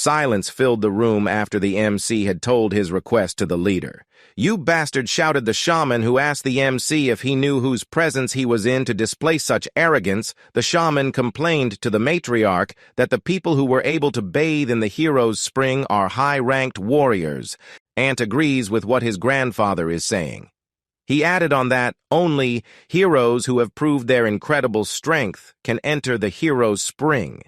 Silence filled the room after the MC had told his request to the leader. "You bastard," shouted the shaman, who asked the MC if he knew whose presence he was in to display such arrogance. The shaman complained to the matriarch that the people who were able to bathe in the hero's spring are high-ranked warriors. Ant agrees with what his grandfather is saying. He added on that only heroes who have proved their incredible strength can enter the hero's spring.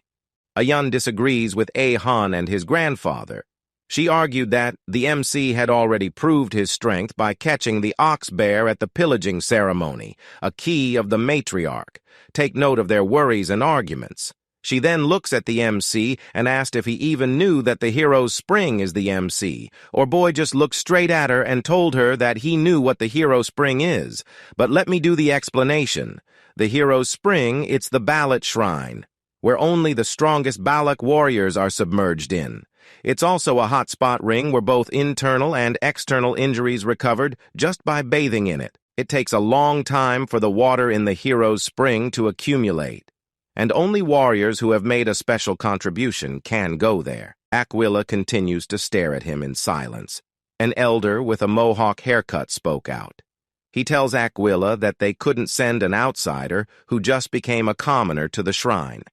Ayun disagrees with Han and his grandfather. She argued that the MC had already proved his strength by catching the ox bear at the pillaging ceremony, a key of the matriarch. Take note of their worries and arguments. She then looks at the MC and asked if he even knew that the hero's spring is the MC, or boy just looked straight at her and told her that he knew what the hero's spring is. But let me do the explanation. The hero's spring, it's the Ballot Shrine, where only the strongest Balak warriors are submerged in. It's also a hotspot ring where both internal and external injuries recovered just by bathing in it. It takes a long time for the water in the hero's spring to accumulate, and only warriors who have made a special contribution can go there. Aquila continues to stare at him in silence. An elder with a mohawk haircut spoke out. He tells Aquila that they couldn't send an outsider who just became a commoner to the shrine.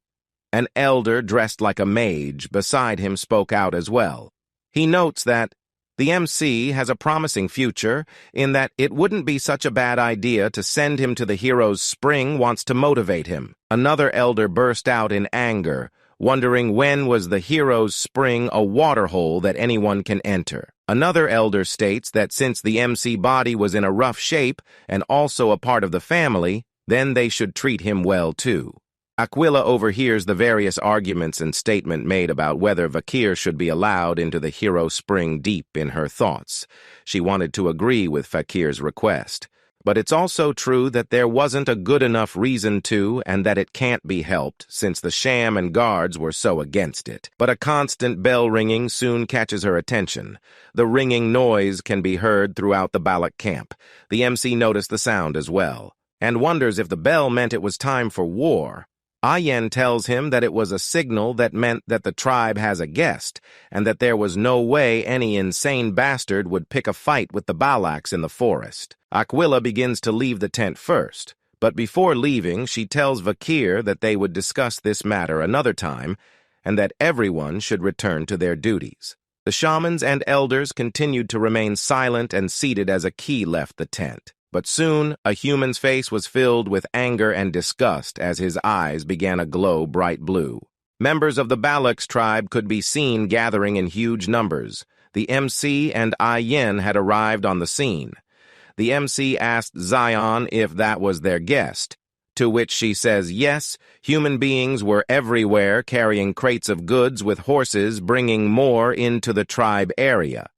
An elder dressed like a mage beside him spoke out as well. He notes that the MC has a promising future in that it wouldn't be such a bad idea to send him to the hero's spring wants to motivate him. Another elder burst out in anger, wondering when was the hero's spring a waterhole that anyone can enter. Another elder states that since the MC body was in a rough shape and also a part of the family, then they should treat him well too. Aquila overhears the various arguments and statement made about whether Vikir should be allowed into the hero spring deep in her thoughts. She wanted to agree with Vikir's request. But it's also true that there wasn't a good enough reason to, and that it can't be helped, since the sham and guards were so against it. But a constant bell ringing soon catches her attention. The ringing noise can be heard throughout the Balak camp. The MC noticed the sound as well, and wonders if the bell meant it was time for war. Ayen tells him that it was a signal that meant that the tribe has a guest, and that there was no way any insane bastard would pick a fight with the Balaks in the forest. Aquila begins to leave the tent first, but before leaving, she tells Vikir that they would discuss this matter another time, and that everyone should return to their duties. The shamans and elders continued to remain silent and seated as a key left the tent. But soon, a human's face was filled with anger and disgust as his eyes began to glow bright blue. Members of the Balaks tribe could be seen gathering in huge numbers. The MC and Ayen had arrived on the scene. The MC asked Zion if that was their guest, to which she says yes, human beings were everywhere carrying crates of goods with horses bringing more into the tribe area.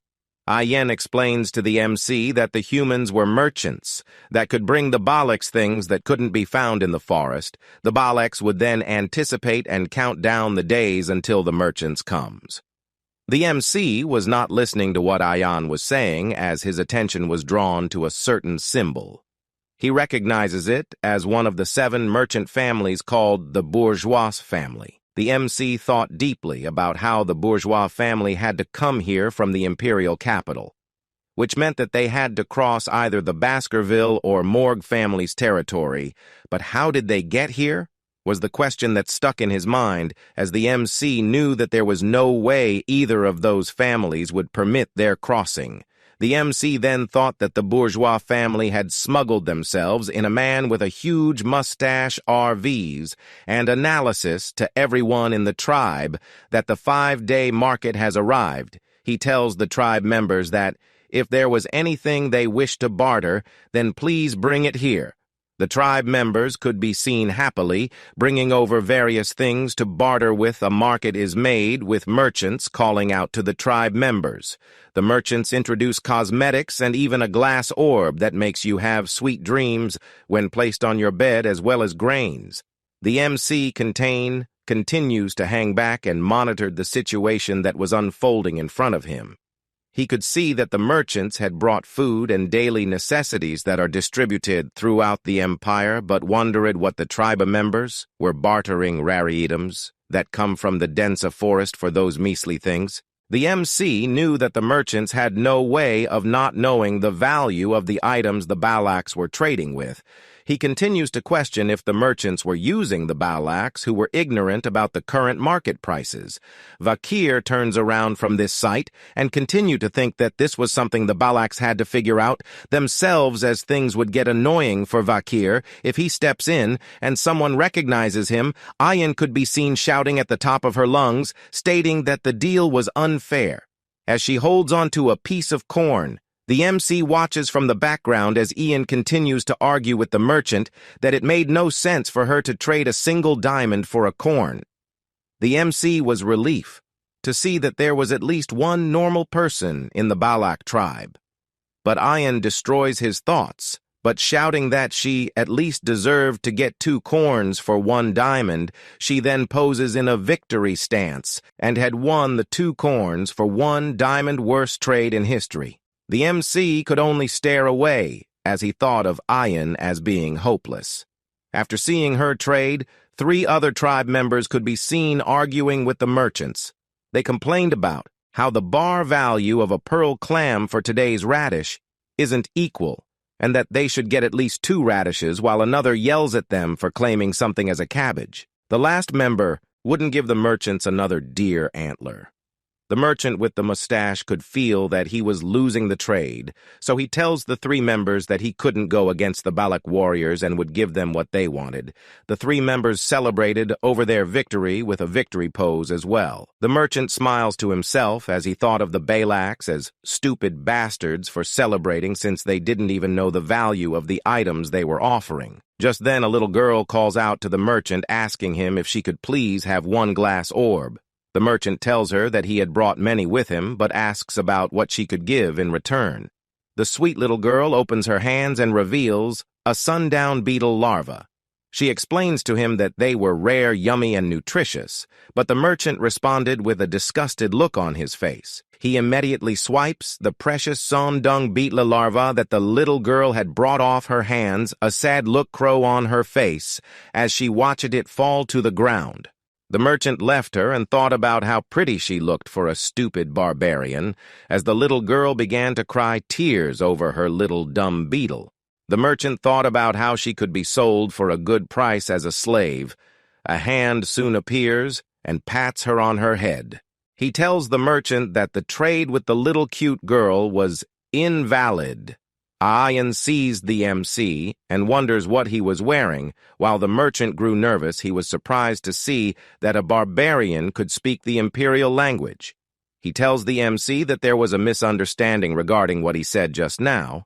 Ayen explains to the MC that the humans were merchants that could bring the Balaks things that couldn't be found in the forest. The Balaks would then anticipate and count down the days until the merchants comes. The MC was not listening to what Ayen was saying as his attention was drawn to a certain symbol. He recognizes it as one of the 7 merchant families called the bourgeois family. The MC thought deeply about how the bourgeois family had to come here from the imperial capital, which meant that they had to cross either the Baskerville or Morgue family's territory. But how did they get here? Was the question that stuck in his mind, as the MC knew that there was no way either of those families would permit their crossing. The MC then thought that the bourgeois family had smuggled themselves in a man with a huge mustache RVs and analysis to everyone in the tribe that the 5-day market has arrived. He tells the tribe members that if there was anything they wished to barter, then please bring it here. The tribe members could be seen happily bringing over various things to barter with. A market is made with merchants calling out to the tribe members. The merchants introduce cosmetics and even a glass orb that makes you have sweet dreams when placed on your bed, as well as grains. The MC continues to hang back and monitored the situation that was unfolding in front of him. He could see that the merchants had brought food and daily necessities that are distributed throughout the empire, but wondered what the tribe members were bartering rare items. that come from the denser forest for those measly things. The MC knew that the merchants had no way of not knowing the value of the items the Balaks were trading with. He continues to question if the merchants were using the Balaks who were ignorant about the current market prices. Vikir turns around from this sight and continued to think that this was something the Balaks had to figure out themselves, as things would get annoying for Vikir if he steps in and someone recognizes him. Ayan could be seen shouting at the top of her lungs, stating that the deal was unfair. As she holds onto a piece of corn, the MC watches from the background as Ian continues to argue with the merchant that it made no sense for her to trade a single diamond for a corn. The MC was relief to see that there was at least one normal person in the Balak tribe. But Ian destroys his thoughts, but shouting that she at least deserved to get 2 corns for 1 diamond, she then poses in a victory stance and had won the 2 corns for 1 diamond, worst trade in history. The MC could only stare away as he thought of Ayan as being hopeless. After seeing her trade, 3 other tribe members could be seen arguing with the merchants. They complained about how the bar value of a pearl clam for today's radish isn't equal, and that they should get at least 2 radishes, while another yells at them for claiming something as a cabbage. The last member wouldn't give the merchants another deer antler. The merchant with the mustache could feel that he was losing the trade, so he tells the 3 members that he couldn't go against the Balak warriors and would give them what they wanted. The 3 members celebrated over their victory with a victory pose as well. The merchant smiles to himself as he thought of the Balaks as stupid bastards for celebrating, since they didn't even know the value of the items they were offering. Just then a little girl calls out to the merchant, asking him if she could please have 1 glass orb. The merchant tells her that he had brought many with him, but asks about what she could give in return. The sweet little girl opens her hands and reveals a sundown beetle larva. She explains to him that they were rare, yummy, and nutritious, but the merchant responded with a disgusted look on his face. He immediately swipes the precious sundown beetle larva that the little girl had brought off her hands, a sad look crow on her face as she watched it fall to the ground. The merchant left her and thought about how pretty she looked for a stupid barbarian, as the little girl began to cry tears over her little dumb beetle. The merchant thought about how she could be sold for a good price as a slave. A hand soon appears and pats her on her head. He tells the merchant that the trade with the little cute girl was invalid. Ayan seized the MC and wonders what he was wearing. While the merchant grew nervous, he was surprised to see that a barbarian could speak the imperial language. He tells the MC that there was a misunderstanding regarding what he said just now,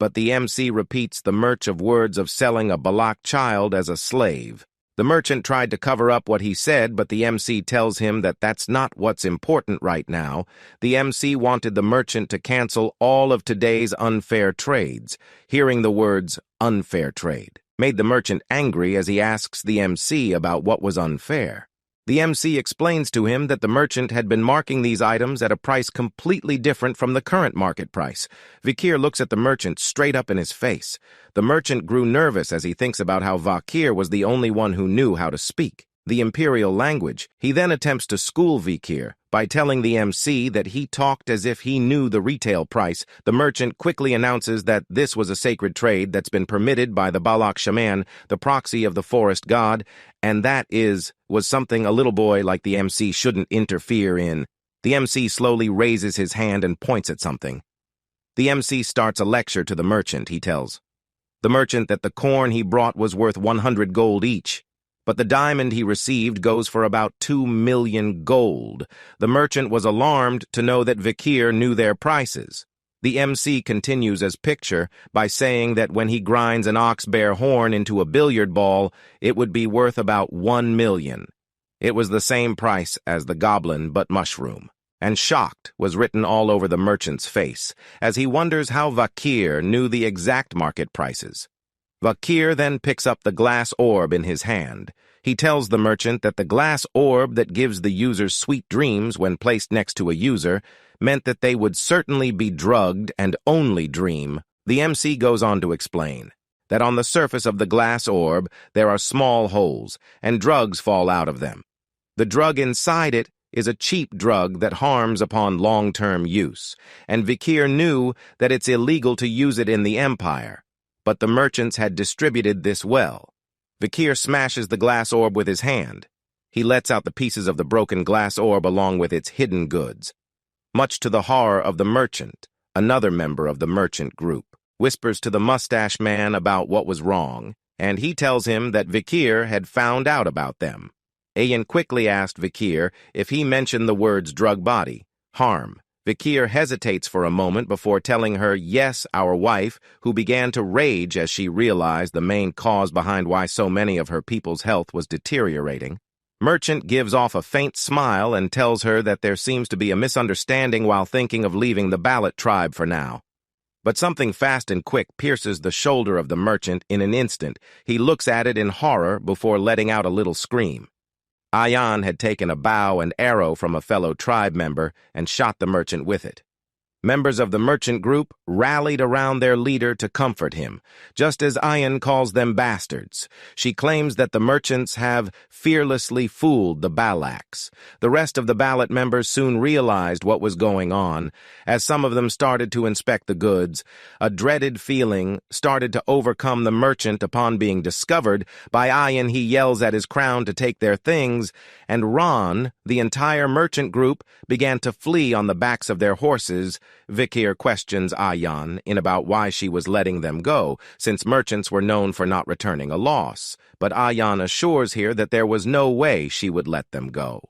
but the MC repeats the merch of words of selling a Balak child as a slave. The merchant tried to cover up what he said, but the MC tells him that that's not what's important right now. The MC wanted the merchant to cancel all of today's unfair trades. Hearing the words unfair trade made the merchant angry as he asks the MC about what was unfair. The MC explains to him that the merchant had been marking these items at a price completely different from the current market price. Vikir looks at the merchant straight up in his face. The merchant grew nervous as he thinks about how Vikir was the only one who knew how to speak the imperial language. He then attempts to school Vikir by telling the MC that he talked as if he knew the retail price. The merchant quickly announces that this was a sacred trade that's been permitted by the Balak shaman, the proxy of the forest god, and that was something a little boy like the MC shouldn't interfere in. The MC slowly raises his hand and points at something. The MC starts a lecture to the merchant. He tells the merchant that the corn he brought was worth 100 gold each, but the diamond he received goes for about 2 million gold. The merchant was alarmed to know that Vikir knew their prices. The MC continues as picture by saying that when he grinds an ox-bear horn into a billiard ball, it would be worth about 1 million. It was the same price as the goblin, but mushroom. And shocked was written all over the merchant's face, as he wonders how Vikir knew the exact market prices. Vikir then picks up the glass orb in his hand. He tells the merchant that the glass orb that gives the users sweet dreams when placed next to a user meant that they would certainly be drugged and only dream. The MC goes on to explain that on the surface of the glass orb there are small holes, and drugs fall out of them. The drug inside it is a cheap drug that harms upon long-term use, and Vikir knew that it's illegal to use it in the Empire, but the merchants had distributed this well. Vikir smashes the glass orb with his hand. He lets out the pieces of the broken glass orb along with its hidden goods. Much to the horror of the merchant, another member of the merchant group whispers to the mustache man about what was wrong, and he tells him that Vikir had found out about them. Ayan quickly asked Vikir if he mentioned the words drug body, harm. Vikir hesitates for a moment before telling her, yes, our wife, who began to rage as she realized the main cause behind why so many of her people's health was deteriorating. Merchant gives off a faint smile and tells her that there seems to be a misunderstanding while thinking of leaving the Ballot tribe for now. But something fast and quick pierces the shoulder of the merchant in an instant. He looks at it in horror before letting out a little scream. Ayan had taken a bow and arrow from a fellow tribe member and shot the merchant with it. Members of the merchant group rallied around their leader to comfort him, just as Ayan calls them bastards. She claims that the merchants have fearlessly fooled the Balaks. The rest of the Ballot members soon realized what was going on. As some of them started to inspect the goods, a dreaded feeling started to overcome the merchant upon being discovered. By Ayan, he yells at his crown to take their things, and Ron, the entire merchant group, began to flee on the backs of their horses. Vikir questions Ayan in about why she was letting them go, since merchants were known for not returning a loss, but Ayan assures here that there was no way she would let them go.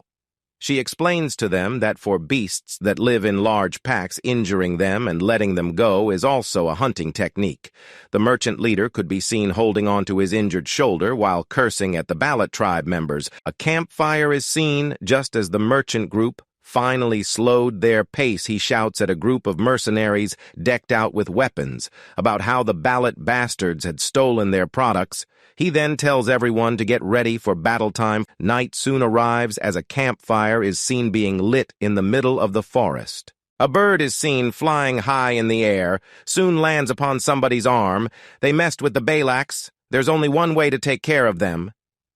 She explains to them that for beasts that live in large packs, injuring them and letting them go is also a hunting technique. The merchant leader could be seen holding onto his injured shoulder while cursing at the Ballot tribe members. A campfire is seen just as the merchant group finally slowed their pace. He shouts at a group of mercenaries decked out with weapons about how the Ballot bastards had stolen their products. He then tells everyone to get ready for battle time. Night soon arrives as a campfire is seen being lit in the middle of the forest. A bird is seen flying high in the air, soon lands upon somebody's arm. They messed with the Balaks. There's only one way to take care of them.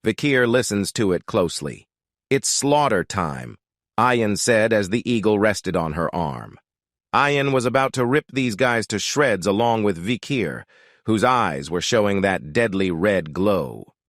Vikir listens to it closely. It's slaughter time, Ayan said as the eagle rested on her arm. Ayan was about to rip these guys to shreds along with Vikir, whose eyes were showing that deadly red glow.